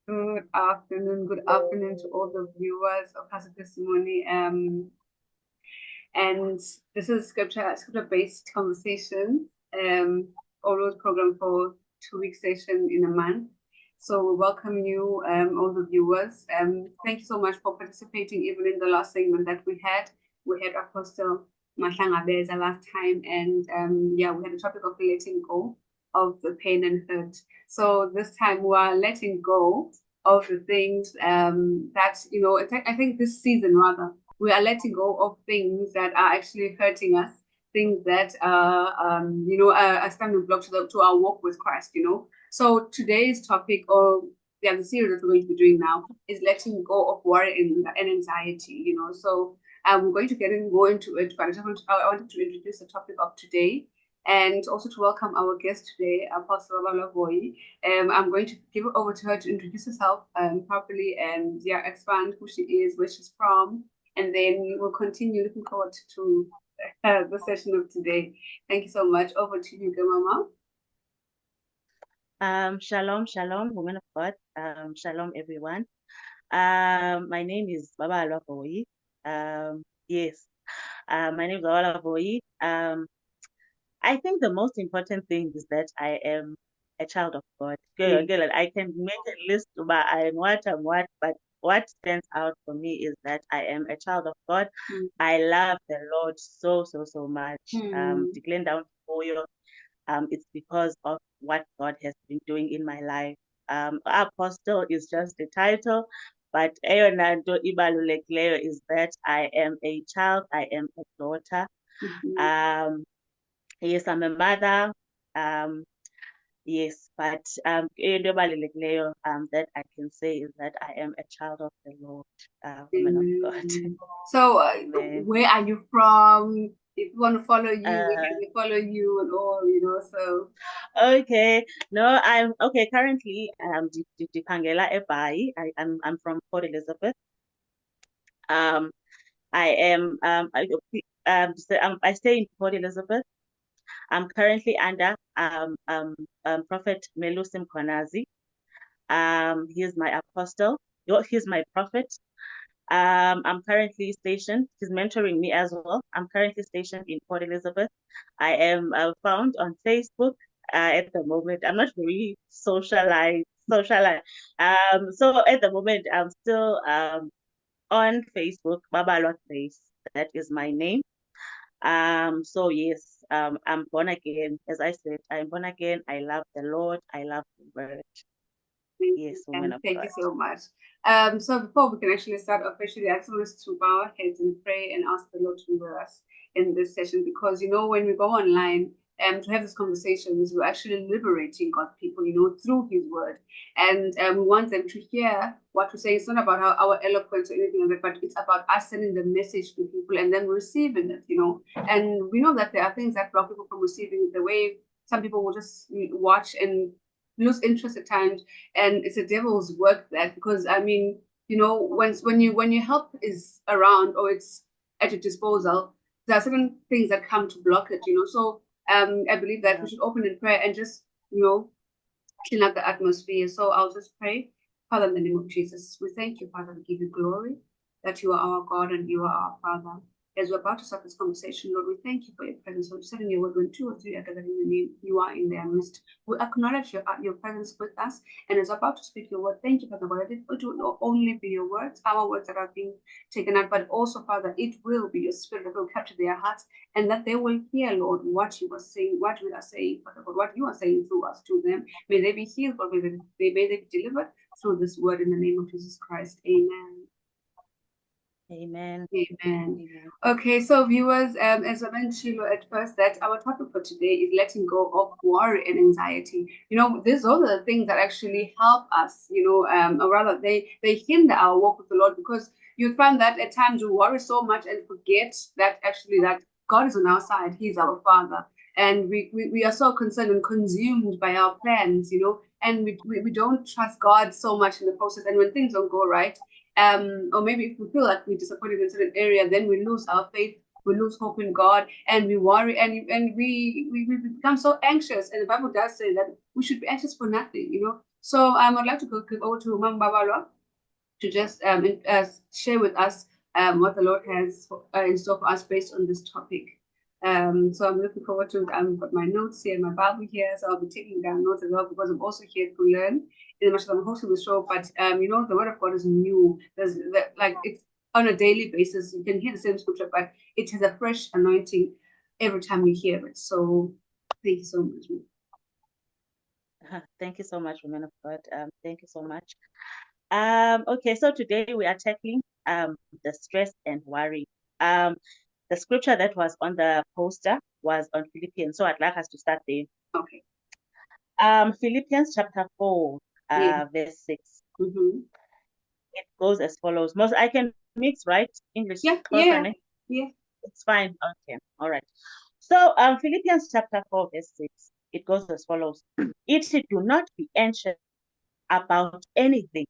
Good afternoon to all the viewers of Casa Testimony. And this is scripture-based conversation. Always program for 2 week session in a month. So we welcome you, all the viewers. Thank you so much for participating. Even in the last segment that we had Apostle Mahlangabeza last time, and yeah, we had a topic of letting go of the pain and hurt. So this time we are letting go of the things that I think this season rather we are letting go of things that are actually hurting us, things that are stumbling block to our walk with Christ. So today's topic, or yeah, the series that we're going to be doing now, is letting go of worry and anxiety. So we're going to go into it, but I wanted to introduce the topic of today, and also to welcome our guest today, Apostle Lavoy. I'm going to give it over to her to introduce herself properly and yeah, expand who she is, where she's from, and then we'll continue. Looking forward to the session of today. Thank you so much. Over to you, Mama. Shalom, women of God. Shalom, everyone. My name is Baba Alwaboi. Yes, my name is Baba Alwaboi. I think the most important thing is that I am a child of God. I can make a list about I am what, but what stands out for me is that I am a child of God. I love the Lord so much. Declaring down for you. It's because of what God has been doing in my life. Apostle is just a title, but eyona nto ibalulekileyo is that I am a child, I am a daughter. Yes, I'm a mother. Yes, but eyona ebalulekileyo that I can say is that I am a child of the Lord, woman of God. So, where are you from? If you want to follow you, we can follow you and all, so. Okay. No, I'm okay. Currently, Dipangela Ebai. I'm from Port Elizabeth. I am I stay in Port Elizabeth. I'm currently under Prophet Melusim Konazi. He is my apostle. He's my prophet. I'm currently stationed. He's mentoring me as well. I'm currently stationed in Port Elizabeth. I am found on Facebook at the moment. I'm not very socialized. So at the moment, I'm still on Facebook. Babalwa Grace. That is my name. So yes, I'm born again. As I said, I'm born again. I love the Lord. I love the word. Yes, woman of Thank God. you so much. So before we can actually start officially, I just want us to bow our heads and pray and ask the Lord to be with us in this session, because when we go online to have these conversations, we're actually liberating God's people, through His Word, and we want them to hear what we're saying. It's not about our eloquence or anything like that, but it's about us sending the message to people and then receiving it, And we know that there are things that block people from receiving it, the way some people will just watch and lose interest at times, and it's a devil's work, that, because I mean, when your help is around or it's at your disposal, there are certain things that come to block it. So I believe that we should open in prayer and just clean up the atmosphere. So I'll just pray. Father, in the name of Jesus, we thank you, Father. We give you glory that you are our God and you are our Father. As we're about to start this conversation, Lord, we thank you for your presence. Lord, you said in your word, when two or three are gathered in your name, you are in their midst. We acknowledge your presence with us. And as we're about to speak your word, thank you, Father God, that it will not only be your words, our words that are being taken out, but also, Father, it will be your spirit that will capture their hearts, and that they will hear, Lord, what you are saying, what we are saying, Father God, what you are saying through us to them. May they be healed, or may they be delivered through this word in the name of Jesus Christ. Amen. Amen. Amen. Okay, so viewers, as I mentioned at first, that our topic for today is letting go of worry and anxiety. These are the things that actually help us, or rather they hinder our walk with the Lord, because you find that at times we worry so much and forget that actually that God is on our side, He's our Father. And we are so concerned and consumed by our plans, and we don't trust God so much in the process. And when things don't go right, or maybe if we feel like we're disappointed in a certain area, then we lose our faith, we lose hope in God, and we worry, and we become so anxious. And the Bible does say that we should be anxious for nothing. So I'd like to go over to Mam Babalwa to just share with us what the Lord has in store for us based on this topic. So I'm looking forward to it. I've got my notes here, my Bible here, so I'll be taking down notes as well because I'm also here to learn. In much as I'm hosting the show, but the Word of God is new. Like it's on a daily basis. You can hear the same scripture, but it has a fresh anointing every time you hear it. So thank you so much. Thank you so much, woman of God. Thank you so much. Okay, so today we are tackling the stress and worry. The scripture that was on the poster was on Philippians, so I'd like us to start there. Okay. Philippians chapter 4, verse 6. Mm-hmm. It goes as follows. Most I can mix, right? English. Yeah. It's fine. Okay. All right. So Philippians chapter 4, verse 6. It goes as follows. It do not be anxious about anything,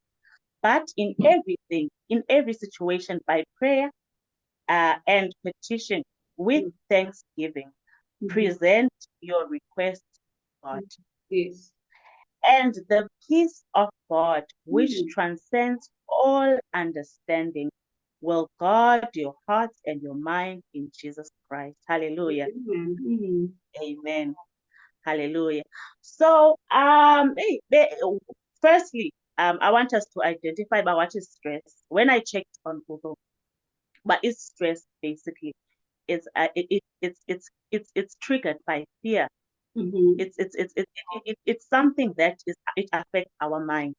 but in everything, in every situation, by prayer and petition with thanksgiving, present your requests to God. Yes. And the peace of God, which transcends all understanding, will guard your hearts and your mind in Jesus Christ. Hallelujah. Amen. Hallelujah. So, firstly, I want us to identify by what is stress. When I checked on Google, what is stress basically? It's triggered by fear. It's something that it affects our mind.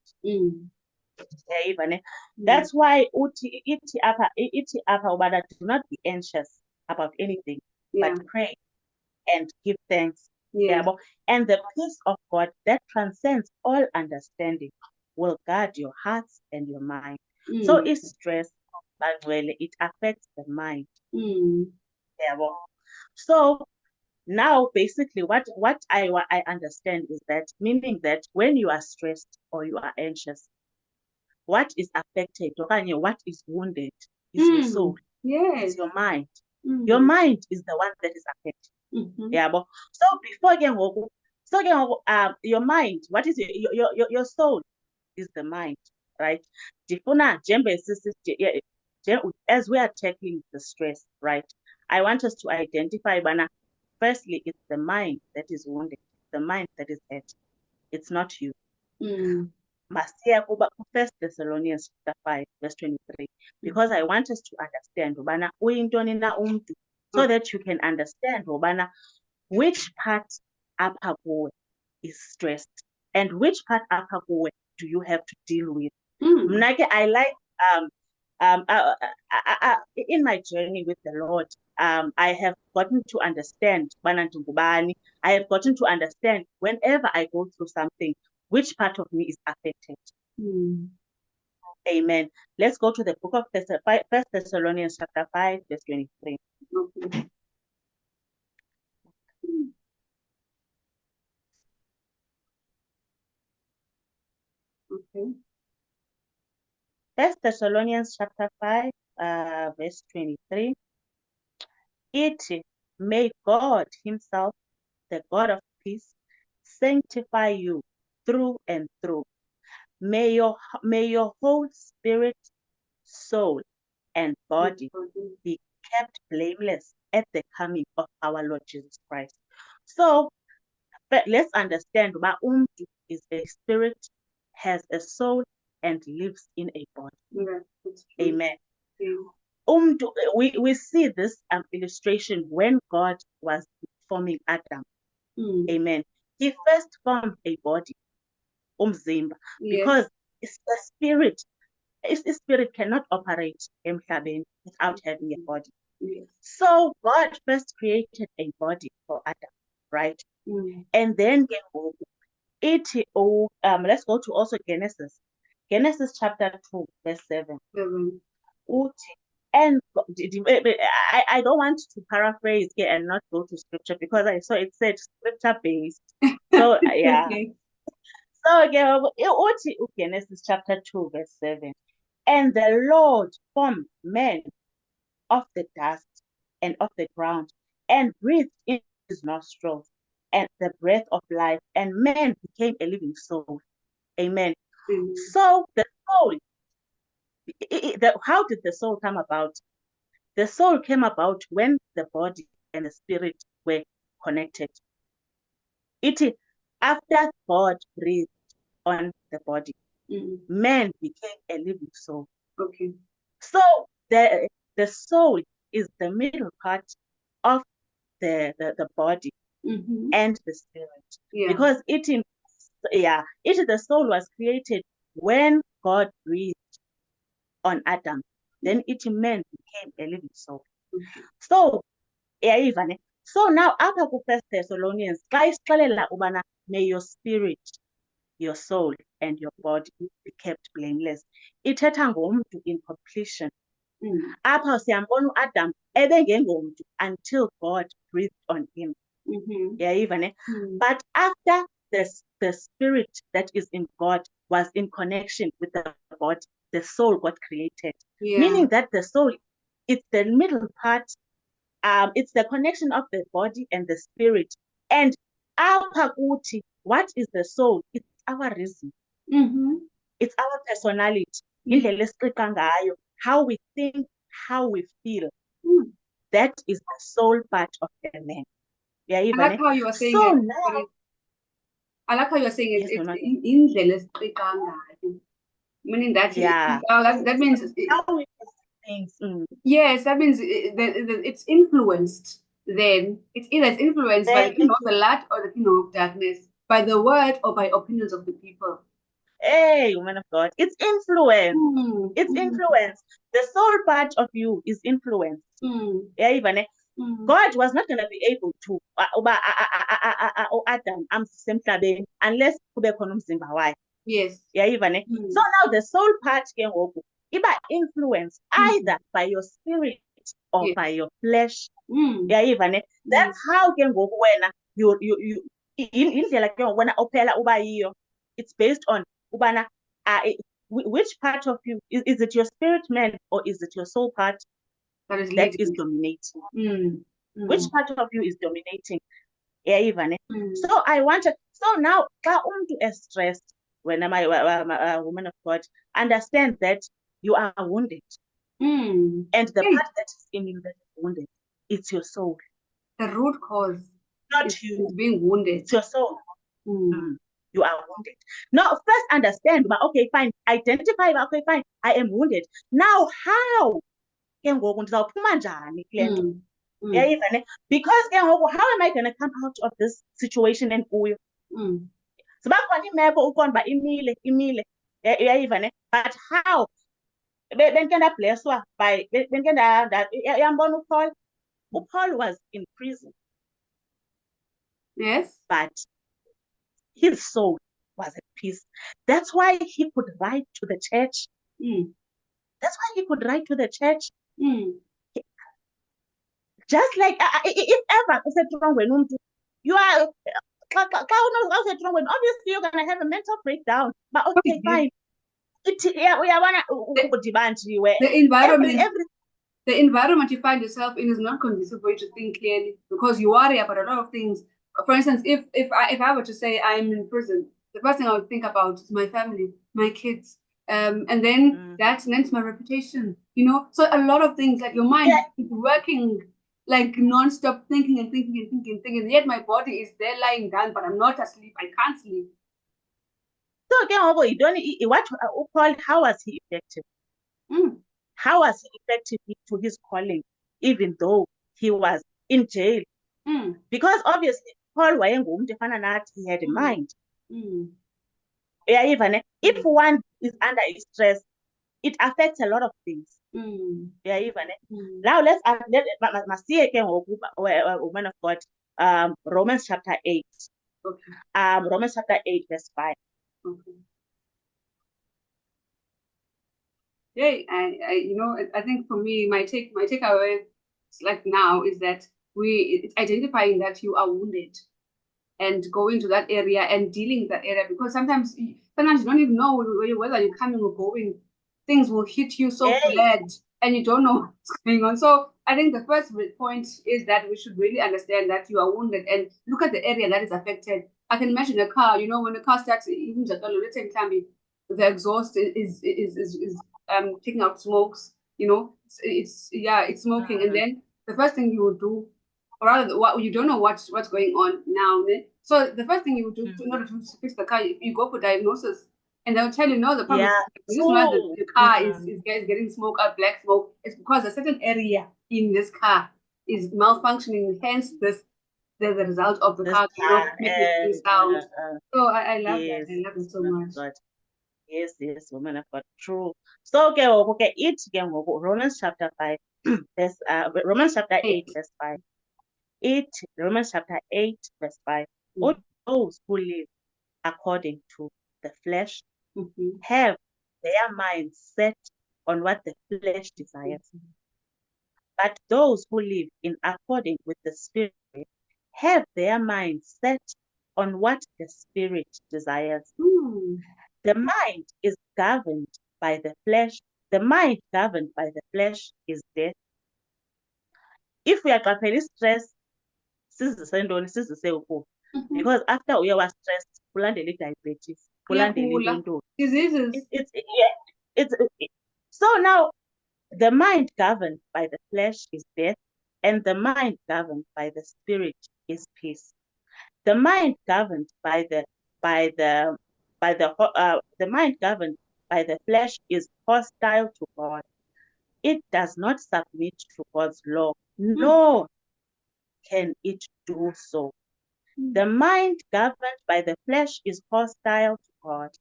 That's why ithi apha ubana do not be anxious about anything, but pray and give thanks. And the peace of God that transcends all understanding will guard your hearts and your mind. So it's stress, but really it affects the mind. So now basically what I understand is that, meaning that when you are stressed or you are anxious, what is affected, what is wounded is your soul. Yes. It's your mind. Your mind is the one that is affected. So before your mind, what is your soul is the mind, right? As we are tackling the stress, right? I want us to identify, firstly, it's the mind that is wounded, the mind that is hurt. It's not you. Masiya kuba 1 Thessalonians chapter 5, verse 23, because I want us to understand ubana uyintoni na umntu, so that you can understand ubana which part apha kuwe is stressed and which part apha kuwe do you have to deal with. Mna ke I like in my journey with the Lord, I have gotten to understand I have gotten to understand whenever I go through something, which part of me is affected. Amen. Let's go to the book of 1 Thessalonians chapter 5, verse 23. Okay. 1 Thessalonians chapter 5, verse 23. It may God himself, the God of peace, sanctify you through and through. May your whole spirit, soul, and body be kept blameless at the coming of our Lord Jesus Christ. So, but let's understand that umntu is a spirit, has a soul, and lives in a body. Amen. We see this illustration when God was forming Adam. Amen. He first formed a body, umzimba, because it's the spirit. The spirit cannot operate emhlabeni without having a body. So God first created a body for Adam, right? And then let's go to also Genesis. Genesis chapter 2, verse 7. And I don't want to paraphrase here and not go to scripture because I saw it said scripture based. So yeah. So Genesis chapter 2, verse 7. And the Lord formed man of the dust and of the ground and breathed in his nostrils and the breath of life, and man became a living soul. Amen. Amen. So the soul, how did the soul come about? The soul came about when the body and the spirit were connected. After God breathed on the body, man became a living soul. Okay. So the soul is the middle part of the body and the spirit. Yeah. Because the soul was created when God breathed on Adam. Then man became a living soul. So so now after First Thessalonians, xa isixelela ubana may your spirit, your soul, and your body be kept blameless. Ithetha ngomntu in completion. Apha siyambona uAdam ebengengomntu until God breathed on him. But after the spirit that is in God was in connection with the body, the soul got created. Meaning that the soul, it's the middle part, it's the connection of the body and the spirit. And apha kuthi, what is the soul? It's our reason. It's our personality. Indlela esiqiqa ngayo, how we think, how we feel. That is the soul part of the man. I like how you are saying so it. now, I like how you're saying yes, it's indlela esiqiqa ngayo. Meaning that that means how we things. Yes, that means it's influenced. Then it's either it's influenced by the light or the kingdom of darkness, by the word or by opinions of the people. Hey, woman of God, it's influence. It's influence. The soul part of you is influenced. God was not going to be able to Adam unless kube khona umzimba wakhe. Yes. So now the soul part ke ngoku iba influenced either by your spirit or by your flesh. That's how ke ngoku wena you indlela ke ngoku wena ophela uba yiyo. It's based on ubana which part of you is it your spirit man or is it your soul part that is dominating? Which part of you is dominating? So I wanted, so now xa umuntu stressed, when I'm a woman of God, understand that you are wounded. And the part that is in you that is wounded, it's your soul. The root cause, not you being wounded. It's your soul. You are wounded. Now, first understand, but okay, fine. Identify, okay, fine. I am wounded. Now, how? Because how am I going to come out of this situation and go? But how? By Paul was in prison. Yes. But his soul was at peace. That's why he could write to the church. That's why he could write to the church. Just like if ever you are obviously you're gonna have a mental breakdown. But okay, fine. The environment you find yourself in is not conducive for you to think clearly because you worry about a lot of things. For instance, if I were to say I'm in prison, the first thing I would think about is my family, my kids, and then that's my reputation. So a lot of things, like your mind is working like non-stop, thinking and thinking and thinking and thinking. And yet my body is there lying down, but I'm not asleep. I can't sleep. So again, how was he effective? How was he effective to his calling, even though he was in jail? Because obviously Paul he had a mind. If one is under stress, it affects a lot of things. Now let's see again, woman of God, Romans chapter 8. Romans chapter 8, verse 5. I think for me, my takeaway like now is that it's identifying that you are wounded and going to that area and dealing with that area, because sometimes you don't even know whether you're coming or going. Things will hit you so bad and you don't know what's going on. So I think the first point is that we should really understand that you are wounded and look at the area that is affected. I can imagine a car, you know, when a car starts, even let's say the exhaust is taking out smokes, you know, it's smoking. And then the first thing you would do, or rather, what you don't know what's going on now. So the first thing you would do in order to fix the car, you go for diagnosis. And they'll tell you, no, the problem is not that the car is getting smoke out, black smoke. It's because a certain area in this car is malfunctioning. Hence, the result of the car making sound. So I love that. I love it so much. God. Yes, woman of God, true. So okay, it again, Romans chapter 5, Romans chapter 8, verse 5. Romans chapter 8, verse 5. All those who live according to the flesh have their minds set on what the flesh desires. But those who live in according with the Spirit have their minds set on what the Spirit desires. The mind is governed by the flesh. The mind governed by the flesh is death. If we are capable stress, because after we are stressed, kulandele diabetes, kulandele diseases. So now the mind governed by the flesh is death, and the mind governed by the Spirit is peace. The mind governed by the mind governed by the flesh is hostile to God. It does not submit to God's law, nor can it do so. The mind governed by the flesh is hostile to God.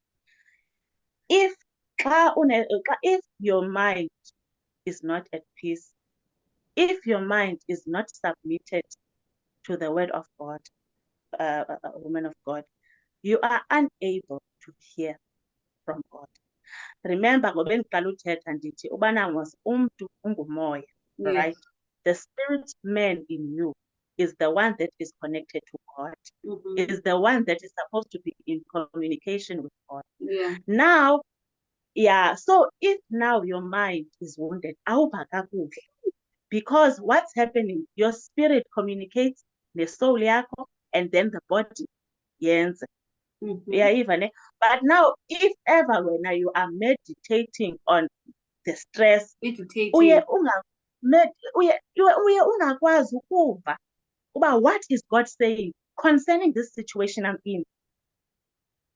If your mind is not at peace, if your mind is not submitted to the word of God, woman of God, you are unable to hear from God. Remember, right? The spirit man in you is the one that is connected to God. Is the one that is supposed to be in communication with God. Now, so if now your mind is wounded, because what's happening, your spirit communicates the soul and then the body. Yes. But now, if ever when you are meditating on the stress, what is God saying concerning this situation I'm in?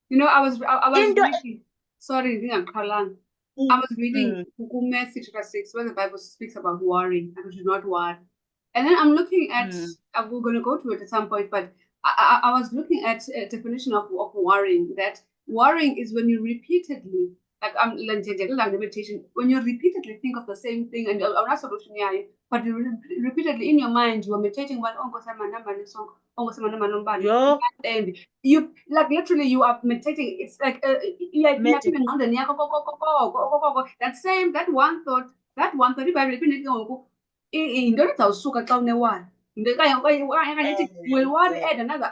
You know, I was reading. Sorry, I was reading Matthew chapter 6, where the Bible speaks about worrying and we should not worry. And then I'm looking at, we're going to go to it at some point, but I was looking at a definition of worrying, that worrying is when you repeatedly, like I'm meditation, when you repeatedly think of the same thing and I'm not solution, but you repeatedly in your mind, you are meditating about you like literally you are meditating. It's like that one thought if I repeat it will add another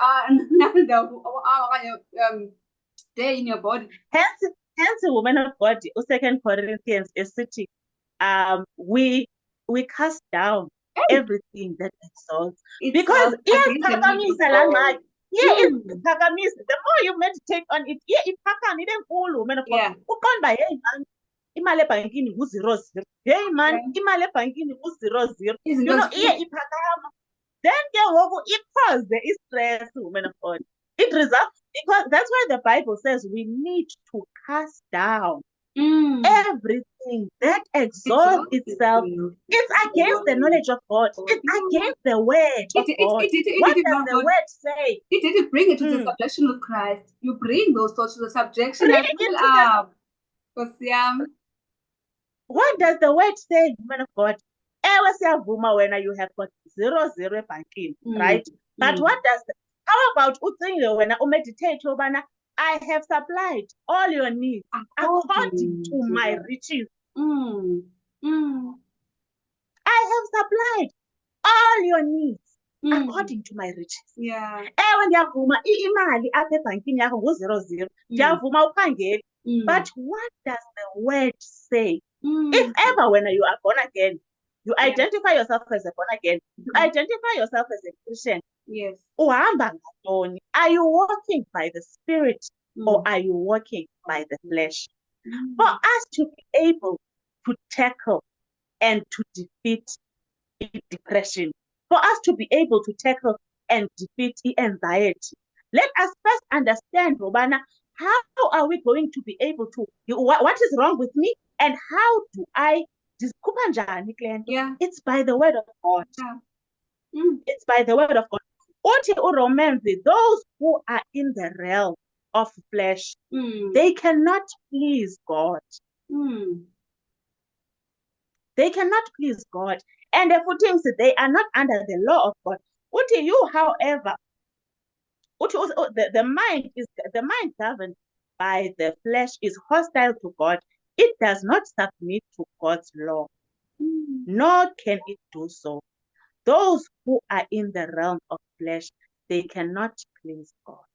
day in your body. Hence, woman of God, 2 Corinthians is sitting. We cast down everything that exalts, because the more you meditate on it, woman of God, imali ebhankini ku-0 0. Hey man, imali ebhankini ku-0 0. Iphakama. Then it causes the stress, woman of God. It results, because that's why the Bible says we need to cast down everything that exalts itself. It's against the knowledge of God. It's against the word of God. What does the word say? It didn't bring it to the subjection of Christ. You bring those thoughts to the subjection. What does the word say, woman of God? When you have got 0 0 banking, right? But what does how about when you meditate, I have supplied all your needs according to my riches. I have supplied all your needs according to my riches. When imali apha ebhankini yakho ngu-0 0, ndiyavuma ukhangele. But what does the word say? If ever when you are born again, You Yeah. identify yourself as a born again. You identify yourself as a Christian. Yes. Uhamba ngantoni? Are you walking by the Spirit or Mm. are you walking by the flesh? Mm. For us to be able to tackle and to defeat depression, for us to be able to tackle and defeat anxiety, let us first understand, Robana, how are we going to be able to, what is wrong with me and how do I dizikhupha njani kule nto? Yeah. It's by the word of God. Yeah. Mm. It's by the word of God. Uthi uRomans, those who are in the realm of flesh, Mm. they cannot please God. Mm. They cannot please God. And the things they are not under the law of God. Uthi you, however, the mind governed by the flesh is hostile to God. It does not submit to God's law, nor can it do so. Those who are in the realm of flesh, they cannot please God.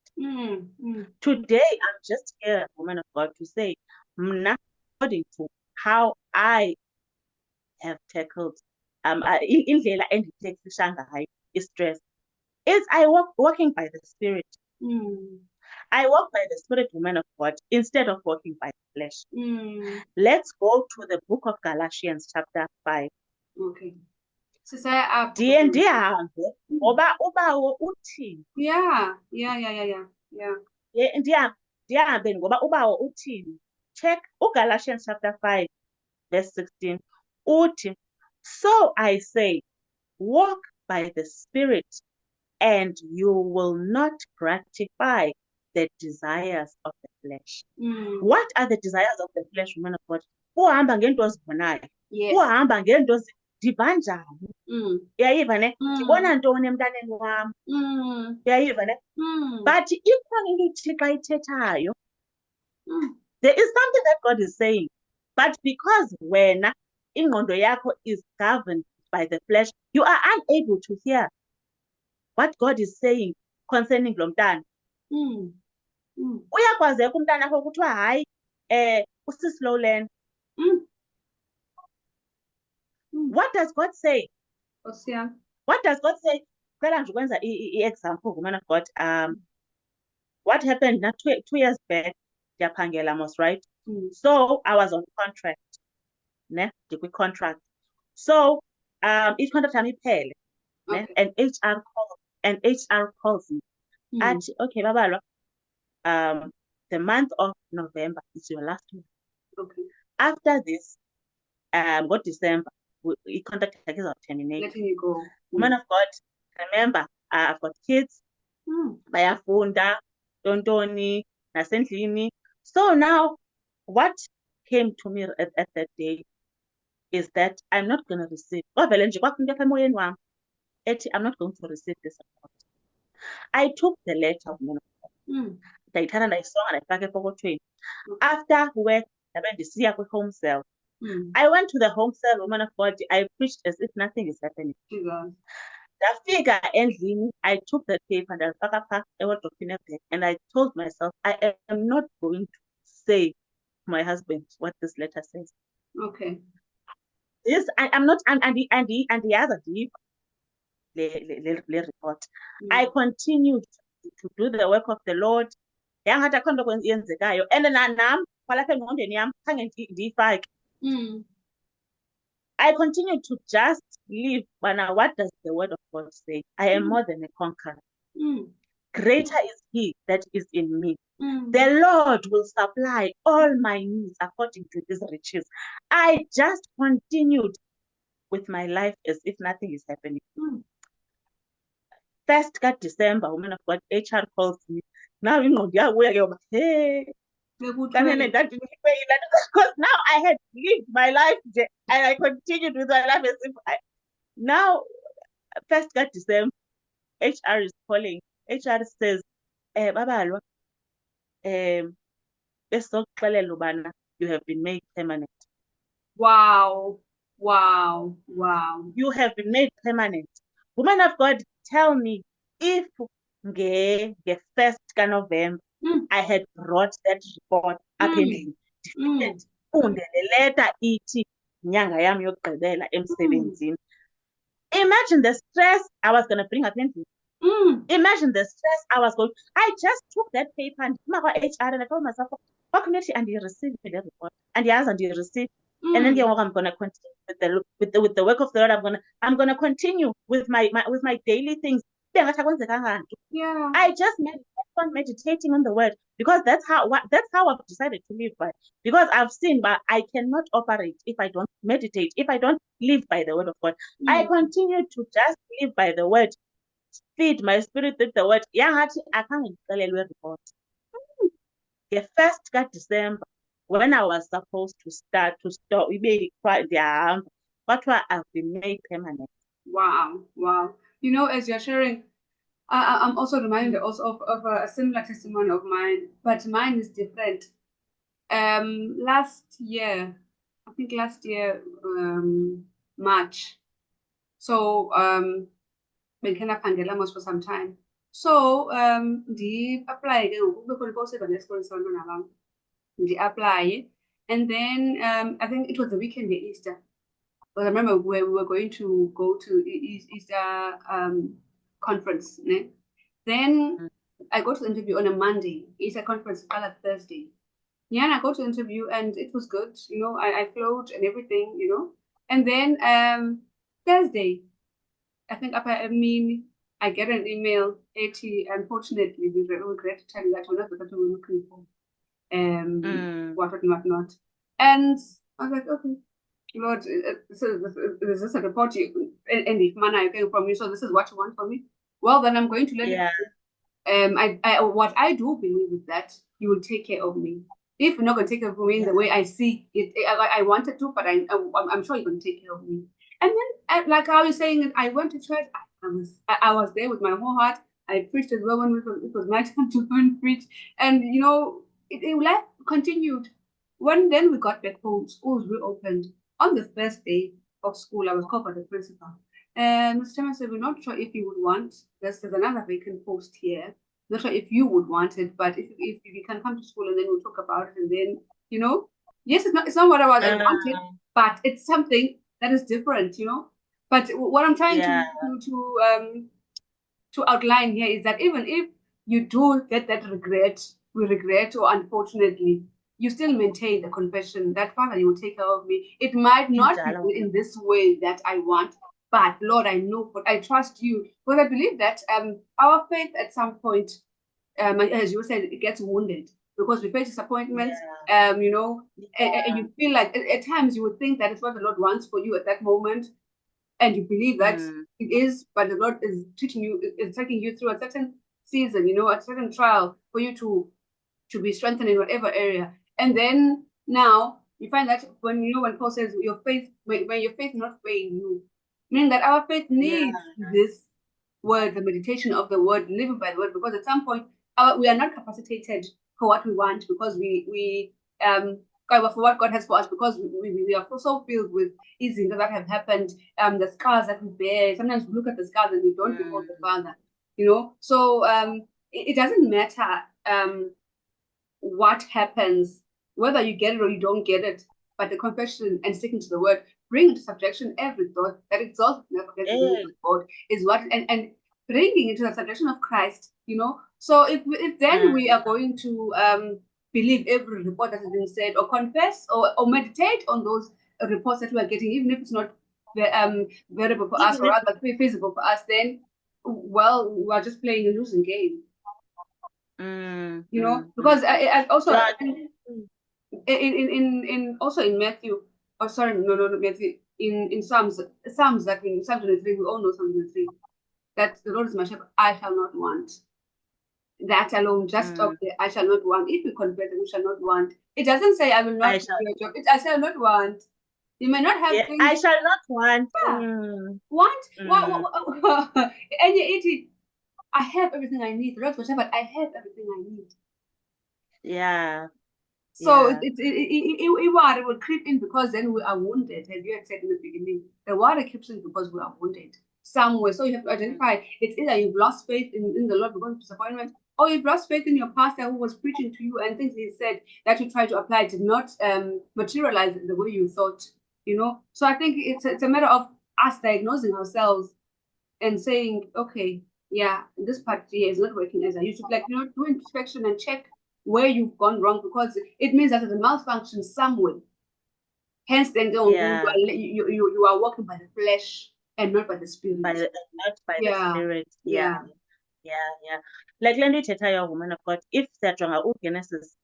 Today, I'm just here, woman of God, to say, according to how I have tackled indlela endithethisha ngayo i-stress, is I walking by the Spirit. I walk by the Spirit, woman of God, instead of walking by the flesh. Let's go to the book of Galatians, chapter 5. Okay. Sisaya apho. Ndiye ndihambe ngoba ubawo uthini. Yeah. Ndihambe ngoba ubawo uthini. Check Galatians chapter 5, verse 16. Uthi, so I say, walk by the Spirit, and you will not gratify the desires of the flesh. What are the desires of the flesh, woman of God? Uhamba ngento ozibonayo. Yes. Uhamba ngento ndiva njani. Uyayiva ne? Ndibona ntoni emntaneni wam. Uyayiva ne? But ikhona into uThixo ayithethayo. There is something that God is saying. But because wena ingqondo yakho is governed by the flesh, you are unable to hear what God is saying concerning lo mntana. Uyakwazeka umntana wakho kuthiwa hayi usislow learner. What does God say? What does God say? Cela nje ukwenza i-example, woman of God. What happened now 2 years back, ndiyaphangela most, right? So I was on contract. Ne? Contract. So i-contract yami iphele. Ne? Okay. And HR calls me. Athi, okay, babalwa, the month of November is your last month. Okay. After this, December, i-contract yakhe izawuterminate. Letting you go. Woman of God, remember, I've got kids. Bayafunda, tontoni, nasendlini. So now, what came to me at that day is that I'm not going to receive. I'm not going to receive this support. I took the letter, woman of God. Ndayithatha ndayisonga ndayifaka epokothweni. After work, ndabe ndisiya kwi-home cell. I went to the home cell, woman of God. I preached as if nothing is happening. Ndafika endlini, I took the paper ndalifaka phaa ewardrobini ebhek, and I told myself, I am not going to say to my husband what this letter says. Okay. This, I'm not, and the other le report. I continued to do the work of the Lord. Yangathi akho nto yenzekayo, and nam kwalapha engqondweni yam khange ndiyifake. I continue to just live, but now what does the word of God say? I am more than a conqueror. Greater is he that is in me. The Lord will supply all my needs according to his riches. I just continued with my life as if nothing is happening. 1st December, woman of God, HR calls me. Now hey. Because now I had lived my life and I continued with my life as if now 1st December, HR is calling. HR says, babalwa, besokuxelela ubana you have been made permanent. Wow. You have been made permanent. Woman of God, tell me if nge 1st November I had brought that report up in the letter ithi nyanga yami yokugqibela emsebenzini. Imagine the stress I was going to bring up endlini. Imagine the stress I was going. I just took that paper and HR and I told myself, fortunately, and you receive the report, and yes, and you receive, and then I'm going to continue with the work of the Lord. I'm gonna continue with my daily things. Yeah. I just meditating on the word because that's how I've decided to live by. Because I've seen, but I cannot operate if I don't meditate, if I don't live by the word of God. I continue to just live by the word, feed my spirit with the word. I can't tell you report. The 1st December, when I was supposed to stop, but I've been made permanent. Wow. You know, as you're sharing, I'm also reminded also of a similar testimony of mine, but mine is different. Last year, March. So bendikhanaphangela most for some time. So ndi-aplaye ke ngoku kubekho iposeka nesikolisa abantwana bam. Ndi-aplaye and then I think it was the weekend of Easter. Because I remember we were going to go to Easter conference. Ne? Then I go to the interview on a Monday. Easter conference on a Thursday. Yeah, and I go to the interview and it was good. You know, I flowed and everything, you know. And then Thursday, I think I get an email, unfortunately, we regret to tell you that we're not the person we're looking for. Whatnot. And I was like, okay, Lord, this is a report and if man came from you, so this is what you want from me. Well, then I'm going to let you. What I do believe is that you will take care of me. If you're not going to take care of me in the way I see it, I wanted to, but I'm sure you're going to take care of me. And then, like I was saying, I went to church. I was there with my whole heart. I preached as well when it was my time to go and preach. And, you know, life continued. Then we got back home, schools reopened. On the first day of school, I was called by the principal. And Mr. Chairman said, we're not sure if you would want, there's another vacant post here. Not sure if you would want it, but if you can come to school and then we'll talk about it. And then, you know, yes, it's not what I wanted, but it's something that is different, you know. But what I'm trying to outline here is that even if you do get that regret, or unfortunately, you still maintain the confession that Father, you will take care of me. It might not be in this way that I want, but Lord, I know, but I trust you. Because I believe that our faith at some point, as you said, it gets wounded because we face disappointments. You know, and you feel like at times you would think that it's what the Lord wants for you at that moment, and you believe that it is, but the Lord is taking you through a certain season, you know, a certain trial for you to be strengthened in whatever area. And then now you find that when Paul says your faith, when your faith not failing you, meaning that our faith needs this word, the meditation of the word, living by the word, because at some point we are not capacitated for what we want because for what God has for us, because we are so filled with things that have happened, the scars that we bear. Sometimes we look at the scars and we don't behold the Father, you know. So it doesn't matter what happens, whether you get it or you don't get it, but the confession and sticking to the word, bring into subjection every thought that exalts God is what, and bringing into the subjection of Christ, you know. So if then we are going to believe every report that has been said, or confess or meditate on those reports that we are getting, even if it's not variable for us or rather feasible for us, then well, we are just playing a losing game. You know, because I also in Matthew, Matthew, in Psalms that in Psalm 23, we all know Psalm 23, that the Lord is my shepherd, I shall not want. That alone, just stop there. I shall not want. If we confess that we shall not want, it doesn't say I will not do your job. I shall not want. You may not have things. I shall not want. Want? And you I have everything I need. The Lord my shepherd, I have everything I need. Yeah. So it water will creep in because then we are wounded, as you had said in the beginning. The water keeps in because we are wounded somewhere. So you have to identify, it's either you've lost faith in the Lord because of disappointment, or you've lost faith in your pastor who was preaching to you and things he said that you tried to apply did not materialize the way you thought. you know. So I think it's a matter of us diagnosing ourselves and saying, okay, yeah, this part here is not working as I used to. Like, you know, do introspection and check where you've gone wrong, because it means that there's a malfunction somewhere. Hence, then Yeah, you are walking by the flesh and not by the spirit. not by the Yeah, spirit. Yeah, yeah. yeah. Like le nto ithethayo, woman of God, if siyajonga uGenesis,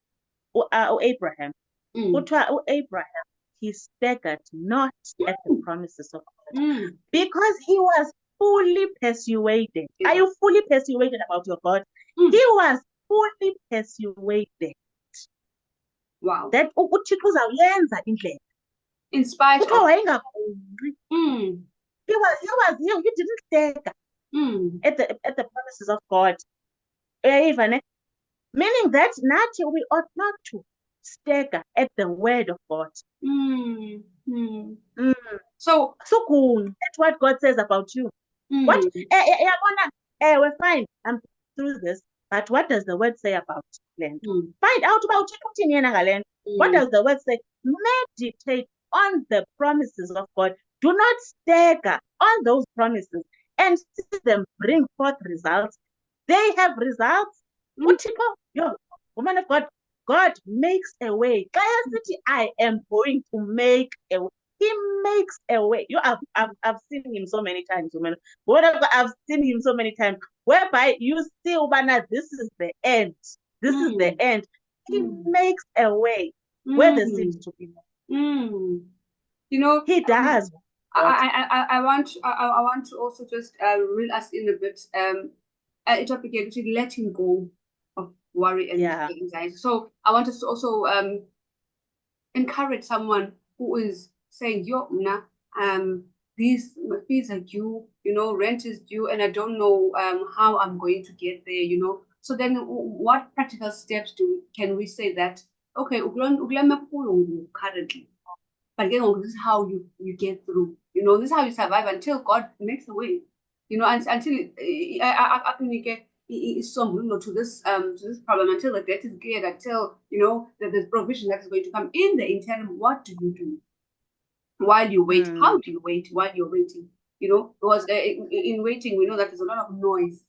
uAbraham, Mm, kuthiwa uAbraham, he staggered not at the mm, promises of God mm. because he was fully persuaded. Are Yeah. you fully persuaded about your God? Mm. He was fully persuaded Wow. that uThixo uzawuyenza indlela. In spite Kuthiwa of. wayengagungqi. Mm, He didn't stagger mm, at the promises of God. Uyayiva ne? Meaning that nathi we ought not to stagger at the word of God. mm, mm. Mm. So, That's what God says about you. What? mm, We're fine. I'm through this. But what does the word say about land? mm, Find out about it. What mm, does the word say? Meditate on the promises of God. Do not stagger on those promises and see them bring forth results. They have results. mm, Yo, woman of God, God makes a way. I am going to make a way. He makes a way. I've seen him so many times, woman. Whatever, I've seen him so many times, whereby you see, Ubana, this is the end. This is the mm, end. He mm, makes a way where there seems mm, to be no. mm. You know, He does. God. I want to also just reel us in a bit. A topic here, which is letting go of worry and Yeah. anxiety. So I want us to also encourage someone who is saying, "Yo, Mna, these fees are due, you know, rent is due, and I don't know how I'm going to get there, you know." So then, what practical steps can we say that, okay, currently, but again, this is how you get through. You know, this is how you survive until God makes a way. You know, until I can get some to this problem, until the debt is cleared, until you know that there's provision that is going to come in the interim. What do you do while you wait? Hmm. How do you wait while you're waiting? You know, because in waiting, we know that there's a lot of noise.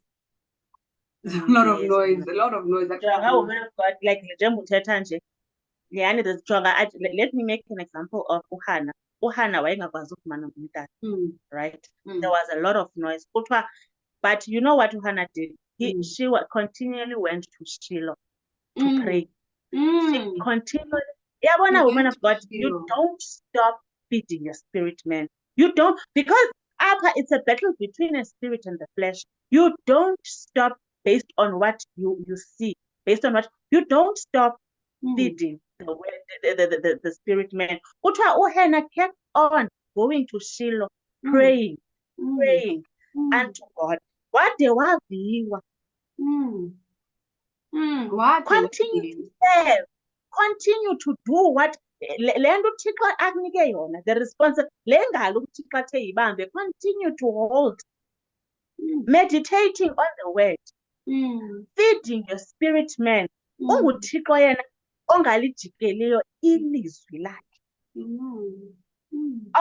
There's a lot of Yes, noise, woman. a lot of noise that Jonga, comes. woman of God, like njengoba nje. Yani there's Jonga, let me make an example of uHana. uHana wayengakwazi ukufumana umntana, Mm, right? mm, There was a lot of noise. But you know what uHana did? mm, She continually went to Shiloh to mm, pray. She mm. continually, You woman went of to God, you Shiloh. don't stop feeding your spirit, man. You don't, because it's a battle between the spirit and the flesh. You don't stop based on what you see, based on what you don't stop Mm, feeding the spirit man. Kuthiwa uHannah kept on going to Shiloh, mm, praying, mm, praying mm, unto God. Wade waviwa. mm, What they were Continue to doing. serve, continue to do what le nto uThixo akunike yona, the response le ngalo uThixo athe yibambe, continue to hold, Mm, meditating on the word, mm, feeding your spirit man. mm, UnguThixo yena ongalijikeliyo ilizwi lakhe. mm, mm,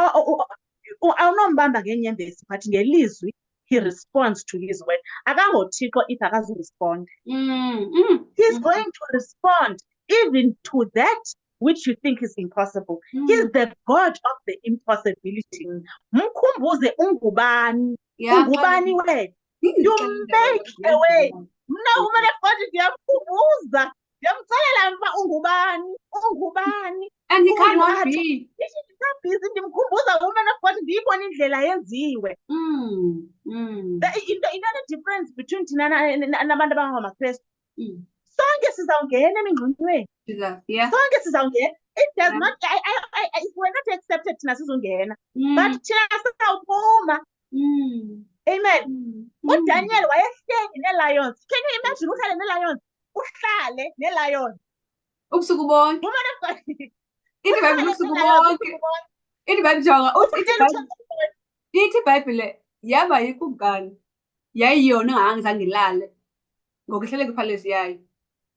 Awunombamba ngeenyembezi but ngelizwi he responds to his word. AkangoThixo if akazurespond. He's going to respond even to that which you think is impossible. He's the God of the impossibility. Mkhumbuze ungubani. Yeah, Ungubani wena. You make a way. Mna woman of God ndiyamkhumbuza. Ndiyamxelela mba ungubani. Ungubani. and he Who you cannot are to. be. Ndisabhizi ndimkhumbuza woman of God ndiyibona indlela yenziwe. Into the difference between thina nabantu abangamaKrestu. Sonke sizawungena emingxunyweni. Yeah. Sonke sizawungena. It does not, we're not accepted thina sizongena. But thina sizawuphuma. Amen. UDaniel wayehleli nee-lions. Can you imagine uhlale nee-lions? Uhlale nee-lions. Ubusuku bonke. Woman of God. Ithi iBhayibhile ubusuku bonke. Ithi iBhayibhile jonga. Ithi iBhayibhile yaba yikho ukugana. Yayiyona engazange ilale. Ngoku ihlele kwiphalesi yayo.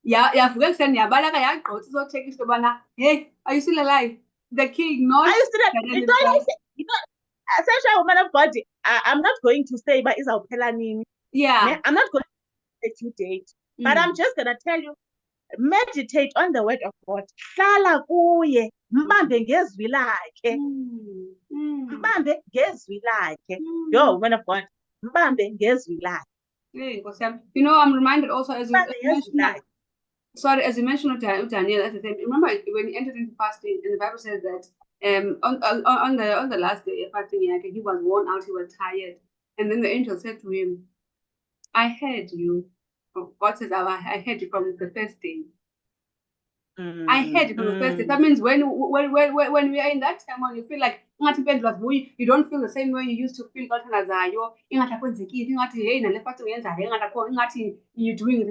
Yavuka ekuseni yabaleka yagqotha izotshekha into yobana, hey, are you still alive? the king, not Are you serious? Daniel You don't himself. essential woman of God, I'm not going to say, but izawuphela nini. Yeah. I'm not going to set you date, but I'm just gonna tell you, meditate on the word of God. Hlala kuye, mbambe ngezwi lakhe. Mbambe ngezwi lakhe. Yo, woman of God, mbambe ngezwi lakhe. You know, I'm reminded also as you mentioned, as you mentioned Daniel at the time. Remember when he entered into fasting, and the Bible says that on the last day of fasting, he was worn out, he was tired, and then the angel said to him, "I heard you." God says, "I heard you from the first day." I heard you from the first day. That means when we are in that time when you feel like you don't feel the same way you used to feel. You're doing it,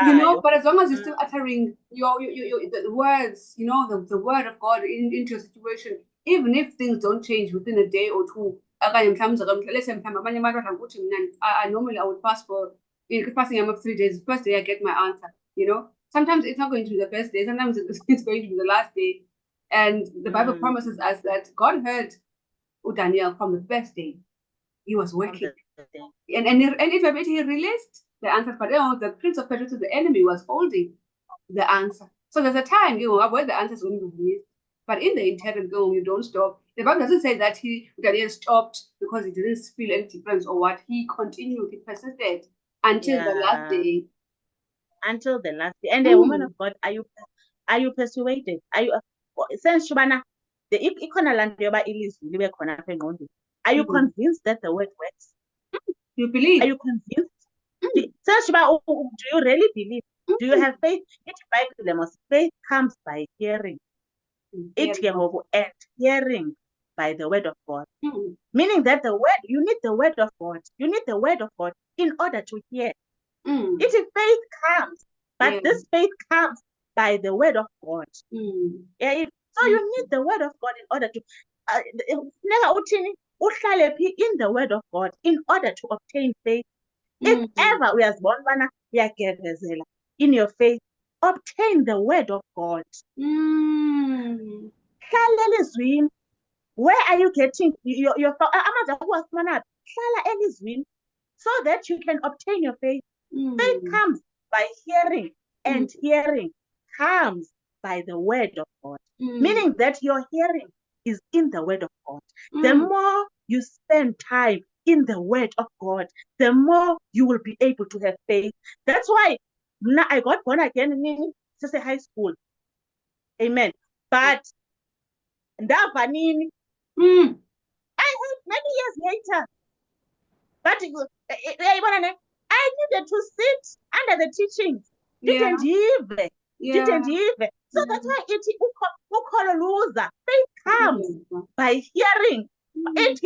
you know, but as long as you're still uttering the words, you know, the word of God into your situation, even if things don't change within a day or two. Let's say I normally I would fast for fasting of 3 days. The first day I get my answer, you know. Sometimes it's not going to be the first day, sometimes it's going to be the last day. And the Bible promises us that God heard Daniel from the first day. He was working. And if he released the answer, but the prince of Persia, the enemy, was holding the answer. So there's a time, where the answer is going to be released. But in the interim, you don't stop. The Bible doesn't say that Daniel stopped because he didn't feel any difference or what. He continued, he persisted until the last day. Until the last day. And the woman of God, are you persuaded? Are you since Shubana the ikhona land yoba ilizwi libe khona apha engqondweni? Are you convinced that the word works? You believe? Are you convinced? Since Shuba, do you really believe? Do you have faith? Faith comes by hearing. And hearing by the word of God. Meaning that you need the word of God. You need the word of God in order to hear. If faith comes, but this faith comes by the word of God. So you need the word of God in order to in the word of God in order to obtain faith. If ever we are born in your faith, obtain the word of God. Where are you getting your so that you can obtain your faith? Faith comes by hearing, and hearing comes by the word of God. Meaning that your hearing is in the word of God. The more you spend time in the word of God, the more you will be able to have faith. That's why now I got born again in high school. Amen. But I heard many years later. But I needed to sit under the teachings. Didn't even. So that's why faith comes by hearing. And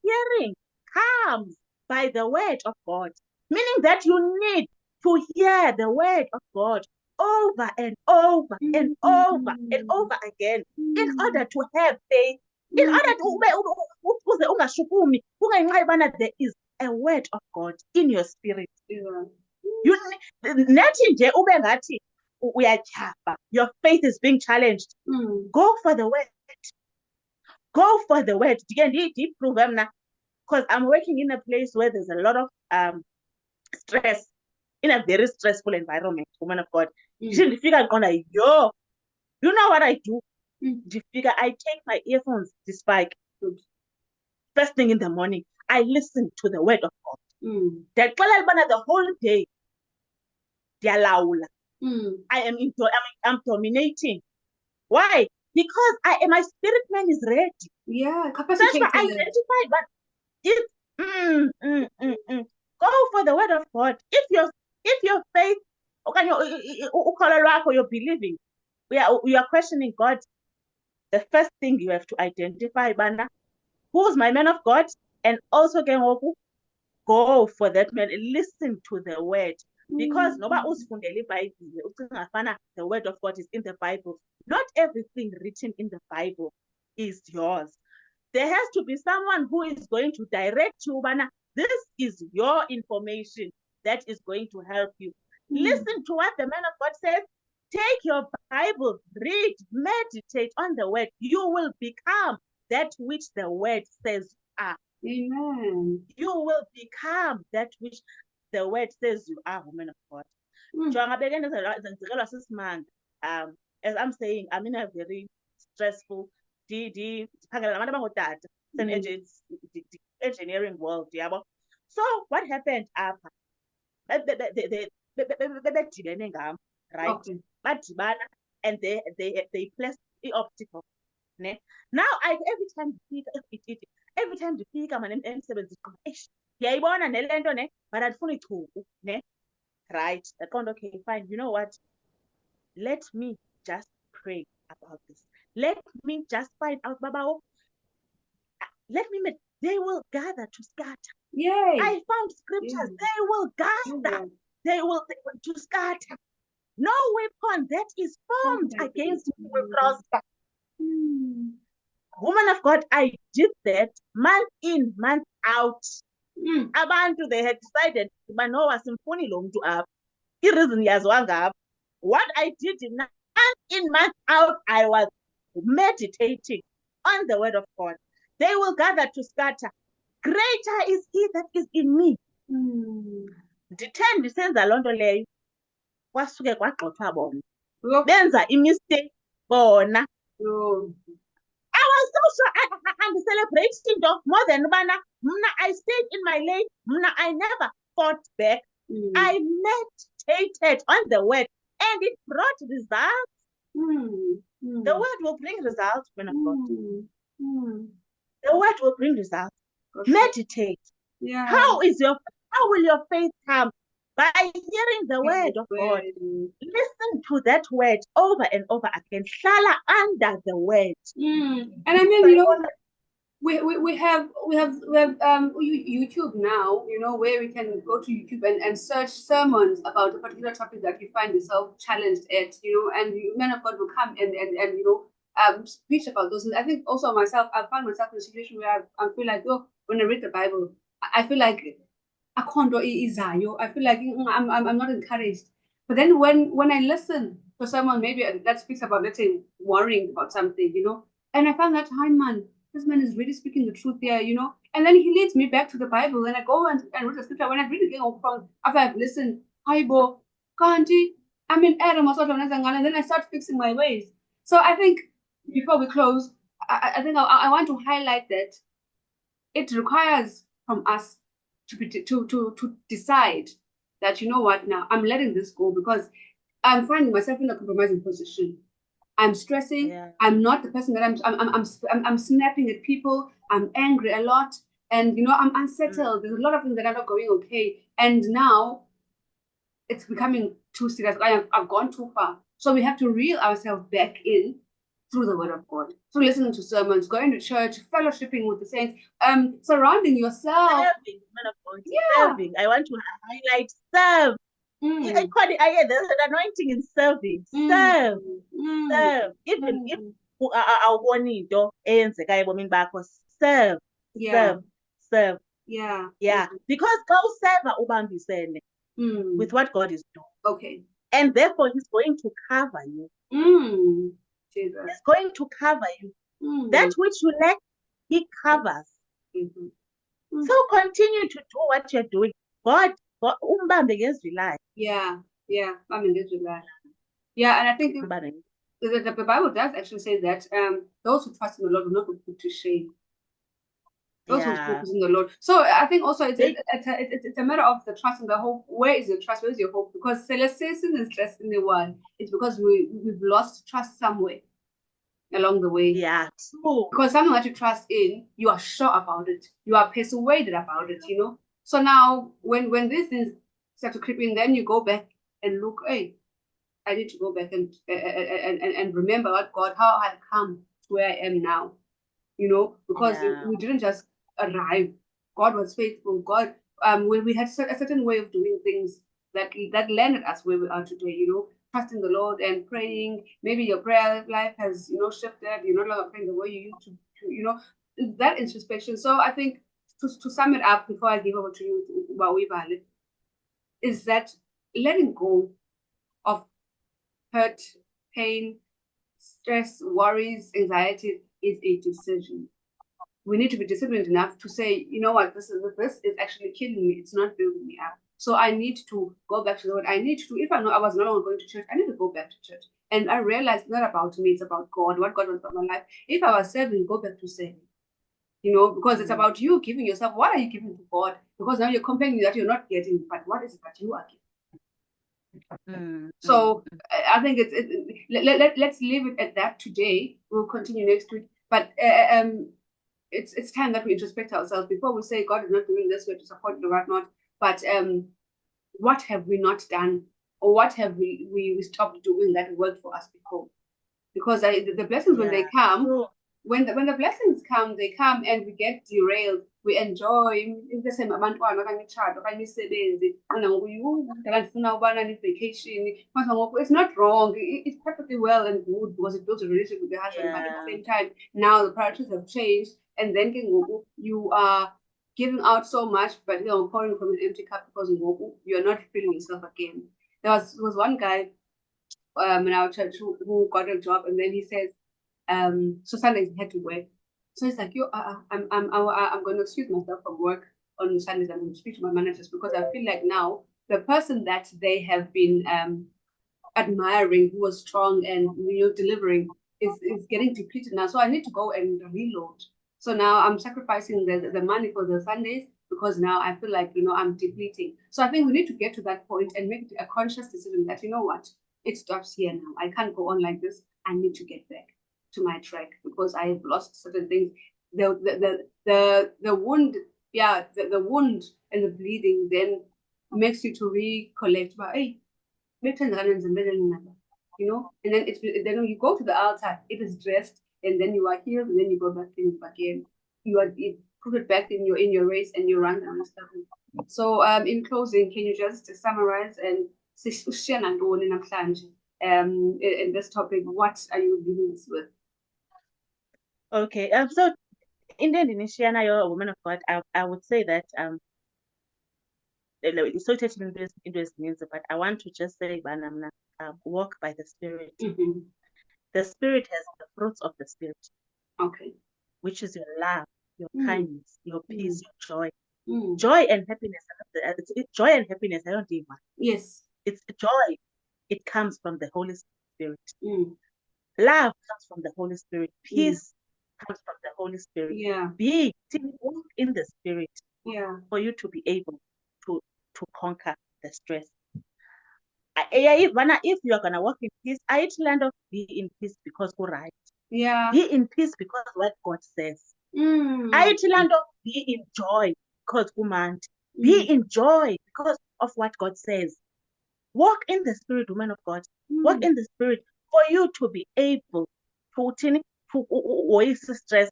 hearing comes by the word of God. Meaning that you need to hear the word of God over and over and over and over again in order to have faith. In order to there is a word of God in your spirit. Your faith is being challenged. Go for the word. Go for the word. Because I'm working in a place where there's a lot of stress, in a very stressful environment, woman of God. You know what I do? I take my earphones, despite first thing in the morning, I listen to the word of God. The whole day, I'm dominating. Why? Because my spirit man is ready. Yeah, capacity. I identify, but it's go for the word of God. If your faith, you're believing, we are questioning God. The first thing you have to identify, Bana, who's my man of God, and also go for that man. Listen to the word. Because the word of God is in the Bible. Not everything written in the Bible is yours. There has to be someone who is going to direct you. This is your information that is going to help you. Listen to what the man of God says Take your Bible, read, meditate on the word. You will become that which the word says you are. Amen. You will become that which the word says you are, woman of God. As I'm saying, I'm in a very stressful engineering world. So what happened after? Right? Okay. And they placed the optical. Ne? Now every time ndifika mane emsebenzini ndiyayibona nele nto ne but andifuni ichuku ne right aqonda okay fine, you know what, let me just pray about this, let me just find out babawo, let me make, they will gather to scatter. Yay. I found scriptures. They will gather. They will to scatter. No weapon that is formed against you will prosper. Woman of God, I did that month in, month out. Abantu, they had decided, no, asimfuni lo mntu apha. I-reason yaziwa ngabo. What I did month in, month out, I was meditating on the word of God. They will gather to scatter. Greater is he that is in me. Ndithe ndisenza loo nto leyo kwasuke kwagxothwa bona benza imistake bona. I was so sure I'm celebrating more than Bana. I stayed in my lane. I never fought back. I meditated on the word and it brought results. The word will bring results, man of God. The word will bring results. Meditate. Yeah. How will your faith come? By hearing the word of God. Listen to that word over and over again. Shala under the word. And I mean, you know, we have YouTube now, you know, where we can go to YouTube and search sermons about a particular topic that you find yourself challenged at, you know, and you, men of God will come and you know, preach about those. And I think also myself, I find myself in a situation where I feel like, oh, when I read the Bible, I feel like I can't do it. I feel like I'm not encouraged. But then when I listen to someone maybe that speaks about, let's say, worrying about something, you know, and I found that, hi man, this man is really speaking the truth there, you know. And then he leads me back to the Bible, and I go and read the scripture. When I read again from after I've listened, Bible, Kanti, I'm in Adam, and then I start fixing my ways. So I think before we close, I think I want to highlight that it requires from us to decide that, you know what, now I'm letting this go because I'm finding myself in a compromising position. I'm stressing. Yeah. I'm not the person that I'm snapping at people. I'm angry a lot, and you know I'm unsettled. There's a lot of things that are not going okay, and now it's becoming too serious. I've gone too far, so we have to reel ourselves back in through the word of God, through listening to sermons, going to church, fellowshipping with the saints, surrounding yourself. Serving, man of God. Yeah. Serving. I want to highlight serve. There's an anointing in serving. Serve. Serve. Even if awubona into eyenzekayo ebomini bakho, serve. Serve. Serve. Yeah. Because go serve ubambisene with what God is doing. Okay. And therefore he's going to cover you. Jesus. He's going to cover you. That which you lack, he covers. So continue to do what you're doing. God, umbambe ngezwi lakhe. Yeah, umbambe ngezwi lakhe. Yeah, and I think the Bible does actually say that those who trust in the Lord will not be put to shame. Those who focus in the Lord. So I think also it's a matter of the trust and the hope. Where is your trust? Where is your hope? Because celebration and stress in the world, it's because we've lost trust somewhere along the way. Yeah, true. Because something that you trust in, you are sure about it. You are persuaded about it, you know. So now when these things start to creep in, then you go back and look, hey, I need to go back and remember how I come to where I am now. You know, because we didn't just arrive. God was faithful. God, we had a certain way of doing things that landed us where we are today. You know, trusting the Lord and praying. Maybe your prayer life has, you know, shifted. You're no longer praying the way you used to. You know, that introspection. So I think to sum it up before I give over to you, is that letting go of hurt, pain, stress, worries, anxiety is a decision. We need to be disciplined enough to say, you know what, this is actually killing me. It's not building me up. So I need to go back to the word. I need to, if I know I was no longer going to church, I need to go back to church. And I realized it's not about me, it's about God, what God wants for my life. If I was serving, go back to serving. You know, because it's about you giving yourself. What are you giving to God? Because now you're complaining that you're not getting, but what is it that you are giving? So I think let's leave it at that today. We'll continue next week. But it's time that we introspect ourselves before we say God is not doing this, we're disappointed or whatnot. But what have we not done, or what have we stopped doing that worked for us before? Because the blessings when they come, when the blessings come, they come and we get derailed. We enjoy vacation. It's not wrong. It's perfectly well and good because it builds a relationship with the husband. But at the same time, now the priorities have changed, and then you are giving out so much, but pouring from an empty cup because you're not feeling yourself again. There was one guy in our church who got a job, and then he says, so Sundays he had to work. So he's like, I'm going to excuse myself from work on Sundays. I'm going to speak to my managers because I feel like now the person that they have been admiring, who was strong and delivering, is getting depleted now. So I need to go and reload. So now I'm sacrificing the money for the Sundays because now I feel like I'm depleting. So I think we need to get to that point and make a conscious decision that it stops here now. I can't go on like this. I need to get back to my track because I have lost certain things. The wound, the wound and the bleeding then makes you to recollect. But hey, and then then when you go to the altar, it is dressed, and then you are healed, and then you go back again. You put it back in your race, and you run down stuff. So in closing, can you just summarize and share in this topic, what are you leaving us with? Okay. So in the Indonesian, you're a woman of God. I would say that it's so touching interesting, but I want to just say, walk by the Spirit. Mm-hmm. The Spirit has the fruits of the Spirit. Okay. Which is your love, your kindness, your peace, your joy. Mm. Joy and happiness. Joy and happiness, I don't think one. Yes. It's joy. It comes from the Holy Spirit. Mm. Love comes from the Holy Spirit. Peace comes from the Holy Spirit. Yeah. Walk in the Spirit. Yeah. For you to be able to conquer the stress. If you are gonna walk in peace, I land of be in peace because we're right. Yeah. Be in peace because what God says. I land of be in joy because woman. Be in joy because of what God says. Walk in the Spirit, woman of God. Walk in the Spirit for you to be able to stress.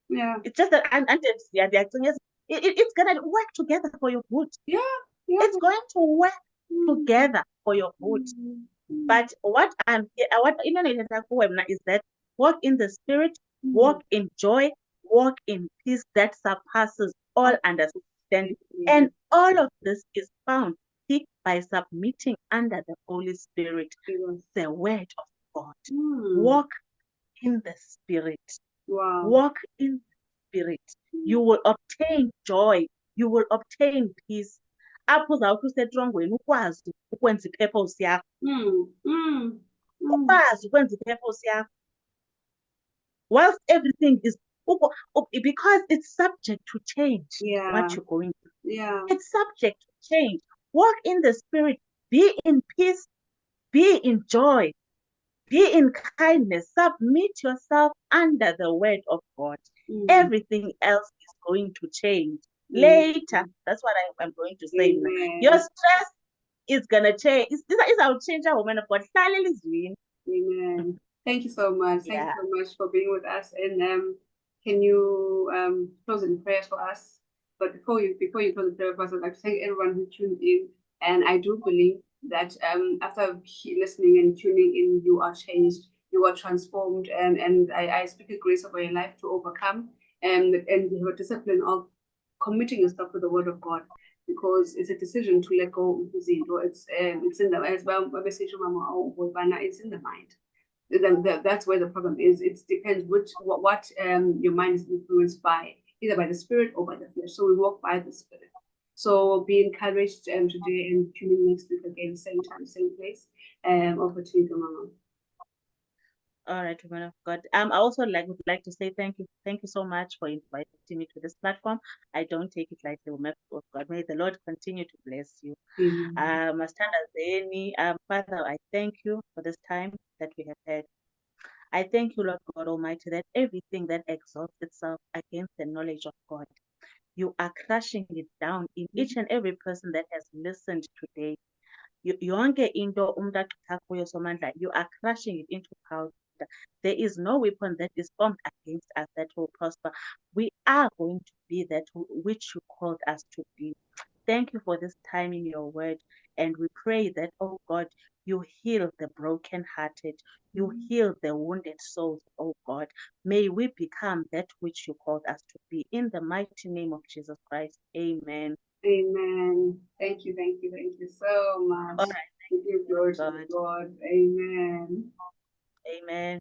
Yeah. It's just that it's gonna work together for your good. Yeah. It's going to work together for your good. But what is that walk in the Spirit, walk in joy, walk in peace that surpasses all understanding. And all of this is found by submitting under the Holy Spirit, the word of God. Walk in the Spirit. Wow. Walk in the Spirit. You will obtain joy. You will obtain peace. Apho uzawuthi usetrongweni ukwazi ukwenza i-purpose yakho. Ukwazi ukwenza i-purpose yakho. Whilst everything is because it's subject to change. What you're going through. Yeah. It's subject to change. Walk in the Spirit. Be in peace. Be in joy. Be in kindness. Submit yourself under the word of God. Everything else is going to change. Later, that's what I'm going to say now. Your stress is going to change. It's our change, our woman of God. Amen. Thank you so much. Thank you so much for being with us. And can you close in prayer for us? But before you close the prayer for us, I'd like to thank everyone who tuned in. And I do believe that after listening and tuning in, you are changed, you are transformed, and I speak a grace over your life to overcome and you have a discipline of committing yourself to the word of God. because it's a decision to let go of izinto. It's in the as well. It's in the mind. That's where the problem is. It depends what your mind is influenced by, either by the spirit or by the flesh. So we walk by the spirit. So be encouraged today, and tune in next week again, same time, same place. Over to you, Mama. All right, woman of God. I also would like to say thank you. Thank you so much for inviting me to this platform. I don't take it lightly, woman of God. May the Lord continue to bless you. Father, I thank you for this time that we have had. I thank you, Lord God Almighty, that everything that exalts itself against the knowledge of God, you are crushing it down in each and every person that has listened today. Yonke into umuntu agqitha kuyo Somandla, you are crushing it into powder. There is no weapon that is formed against us that will prosper. We are going to be that which you called us to be. Thank you for this time in your word. And we pray that, oh God, you heal the brokenhearted. You heal the wounded souls, oh God. May we become that which you called us to be. In the mighty name of Jesus Christ. Amen. Amen. Thank you so much. All right. Give glory to God. Amen. Amen.